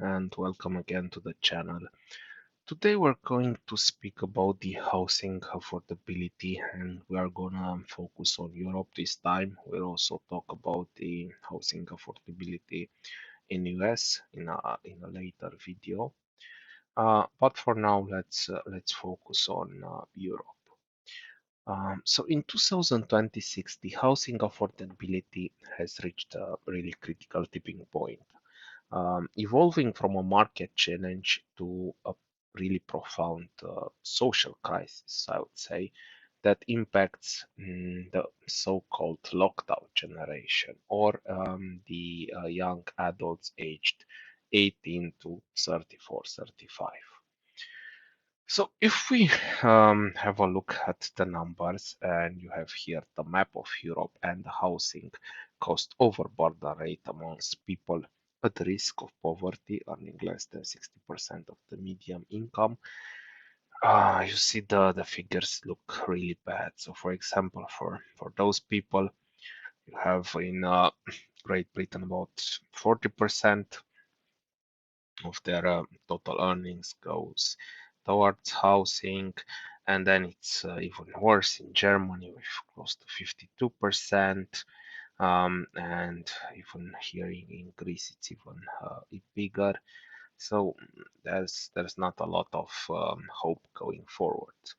and welcome again to the channel. Today we're going to speak about the housing affordability and we are gonna focus on Europe this time. We'll also talk about the housing affordability in US in a later video. But for now, let's focus on Europe. So in 2026, the housing affordability has reached a really critical tipping point, evolving from a market challenge to a really profound social crisis, I would say, that impacts the so-called lockdown generation or the young adults aged 18 to 34, 35. So if we have a look at the numbers, and you have here the map of Europe and the housing cost over border rate amongst people at risk of poverty, earning less than 60% of the median income, you see the figures look really bad. So for example, for those people, you have in Great Britain about 40% of their total earnings goes towards housing, and then it's even worse in Germany with close to 52%, and even here in Greece it's even bigger. So there's not a lot of hope going forward.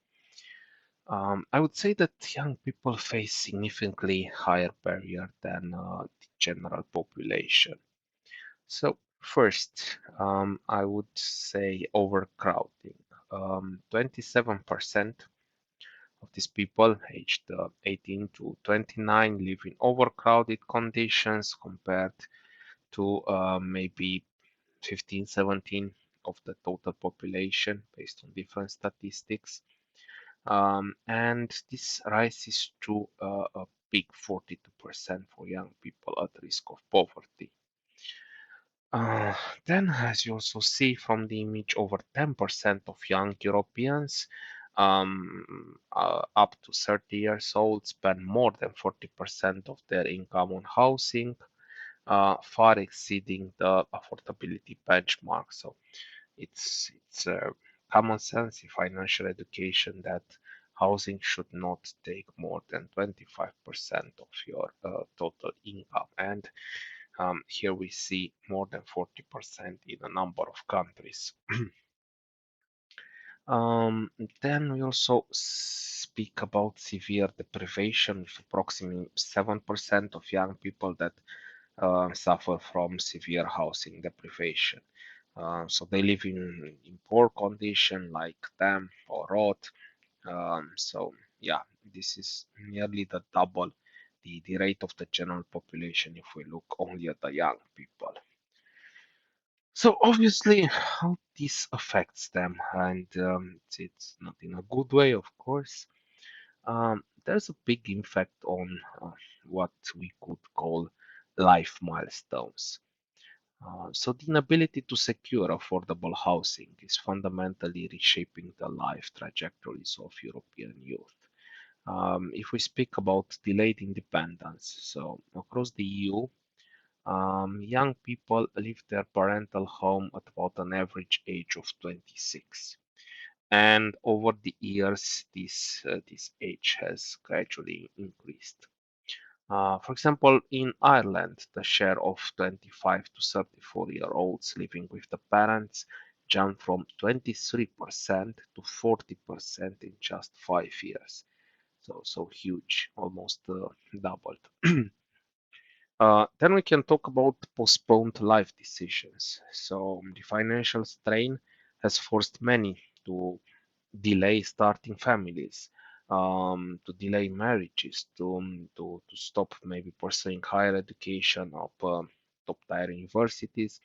I would say that young people face significantly higher barrier than the general population. So first, I would say overcrowding. 27% of these people aged 18 to 29 live in overcrowded conditions compared to maybe 15, 17 of the total population based on different statistics. And this rises to a big 42% for young people at risk of poverty. Uh, then, as you also see from the image, over 10% of young Europeans up to 30 years old spend more than 40% of their income on housing, far exceeding the affordability benchmark. So it's common sense in financial education that housing should not take more than 25% of your total income. And here we see more than 40% in a number of countries. Um, then we also speak about severe deprivation, with approximately 7% of young people that suffer from severe housing deprivation. So they live in poor condition like damp or rot. So yeah, this is nearly the double the rate of the general population if we look only at the young people. So obviously, how this affects them, and it's not in a good way, of course. There's a big impact on what we could call life milestones. So the inability to secure affordable housing is fundamentally reshaping the life trajectories of European youth. If we speak about delayed independence, so across the EU, young people leave their parental home at about an average age of 26. And over the years, this age has gradually increased. For example, in Ireland, the share of 25 to 34-year-olds living with the parents jumped from 23% to 40% in just 5 years. So huge, almost doubled. Then we can talk about postponed life decisions. So the financial strain has forced many to delay starting families, to delay marriages, to stop maybe pursuing higher education of top-tier universities,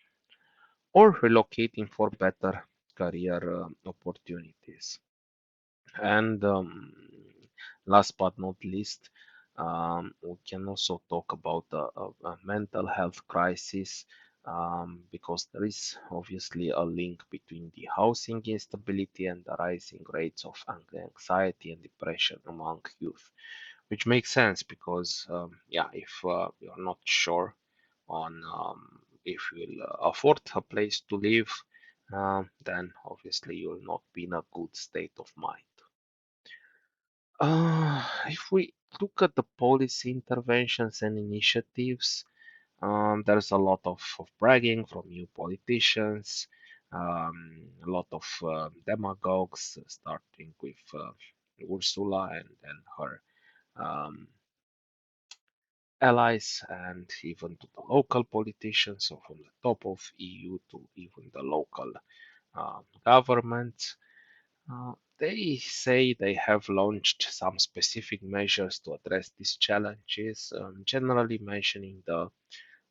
or relocating for better career opportunities. And last but not least, we can also talk about a mental health crisis, because there is obviously a link between the housing instability and the rising rates of anxiety and depression among youth, which makes sense because, yeah, if you're not sure on if you'll afford a place to live, then obviously you'll not be in a good state of mind. If we look at the policy interventions and initiatives, there's a lot of bragging from new politicians, a lot of demagogues, starting with Ursula and then her um, allies, and even to the local politicians, so from the top of EU to even the local government. They say they have launched some specific measures to address these challenges, generally mentioning the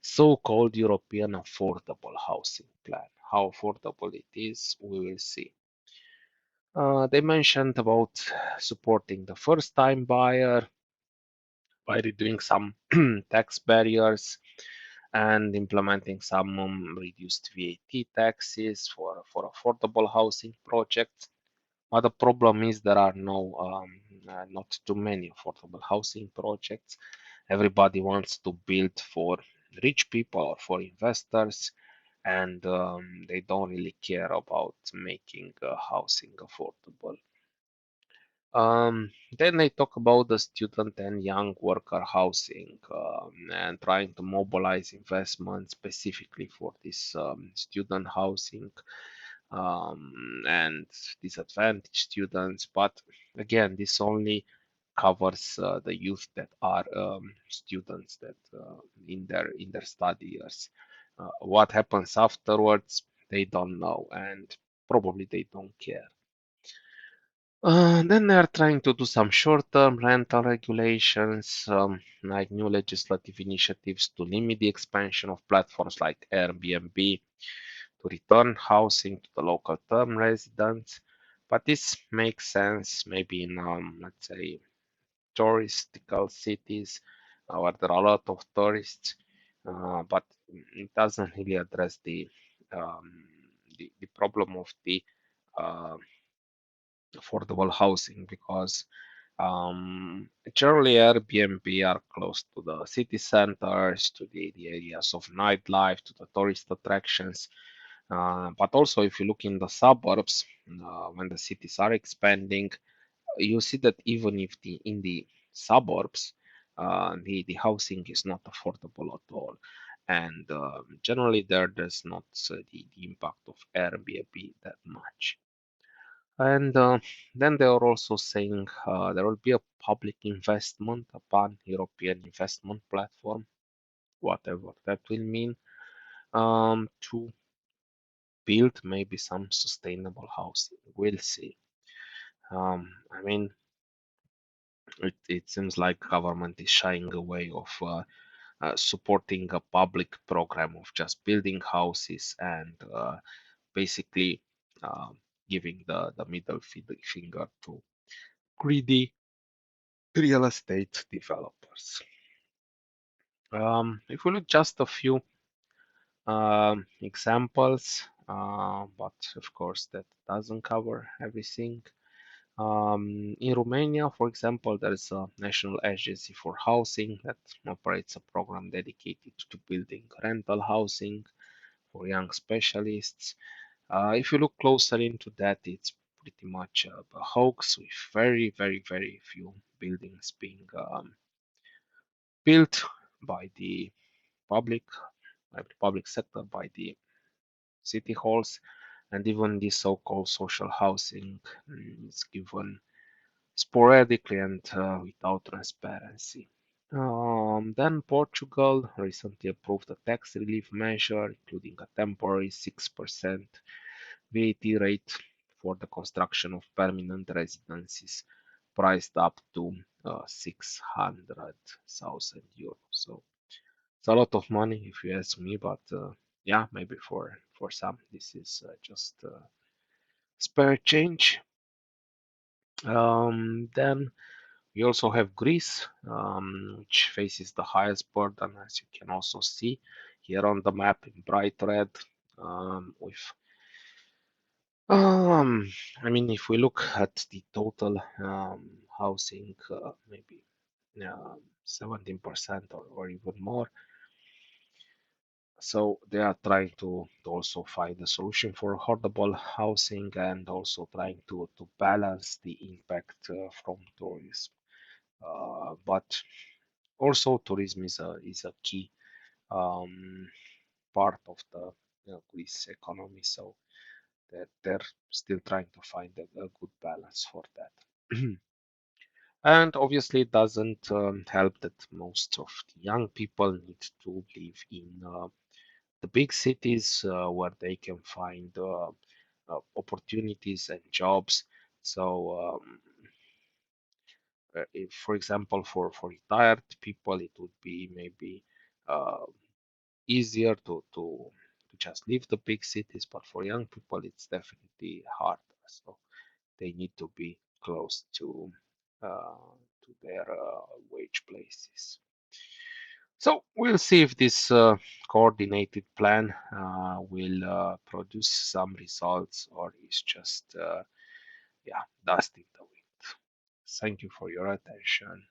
so-called European Affordable Housing Plan. How affordable it is, we will see. They mentioned about supporting the first-time buyer by reducing some tax barriers and implementing some reduced VAT taxes for affordable housing projects. But the problem is there are not too many affordable housing projects. Everybody wants to build for rich people or for investors, and they don't really care about making housing affordable. Then they talk about the student and young worker housing, and trying to mobilize investment specifically for this student housing, and disadvantaged students. But again, this only covers the youth that are students that in their study years. What happens afterwards, they don't know, and probably they don't care. Then they are trying to do some short-term rental regulations, like new legislative initiatives to limit the expansion of platforms like Airbnb to return housing to the local term residents. But this makes sense maybe in, let's say, touristical cities where there are a lot of tourists, but it doesn't really address the problem of the uh, affordable housing because generally Airbnb are close to the city centers, to the areas of nightlife, to the tourist attractions. But also, if you look in the suburbs, when the cities are expanding, you see that even if in the suburbs, the housing is not affordable at all. And generally, there's not the impact of Airbnb that much. And then they are also saying there will be a public investment upon European investment platform, whatever that will mean, to build maybe some sustainable housing. We'll see. I mean, it seems like government is shying away of supporting a public program of just building houses and basically uh, giving the middle finger to greedy real estate developers. If we look just a few examples, but of course that doesn't cover everything. In Romania, for example, there is a National Agency for Housing that operates a program dedicated to building rental housing for young specialists. If you look closer into that, it's pretty much a hoax with very, very, very few buildings being built by the public, by the public sector, by the city halls, and even the so-called social housing is given sporadically and without transparency. Then Portugal recently approved a tax relief measure, including a temporary 6% VAT rate for the construction of permanent residences, priced up to 600,000 euros. So it's a lot of money if you ask me, but yeah, maybe for some this is just spare change. Then we also have Greece, which faces the highest burden, as you can also see here on the map in bright red. With I mean, if we look at the total housing, maybe 17% or even more, So they are trying to also find a solution for affordable housing and also trying to balance the impact from tourism. But also tourism is a key um, part of the Greece economy. So they're still trying to find a good balance for that. And obviously, it doesn't help that most of the young people need to live in the big cities where they can find opportunities and jobs. So, if, for example, for retired people, it would be maybe uh, easier to just leave the big cities, but for young people, it's definitely harder. So they need to be close to their wage places. So we'll see if this coordinated plan will produce some results or is just yeah, dust in the wind. Thank you for your attention.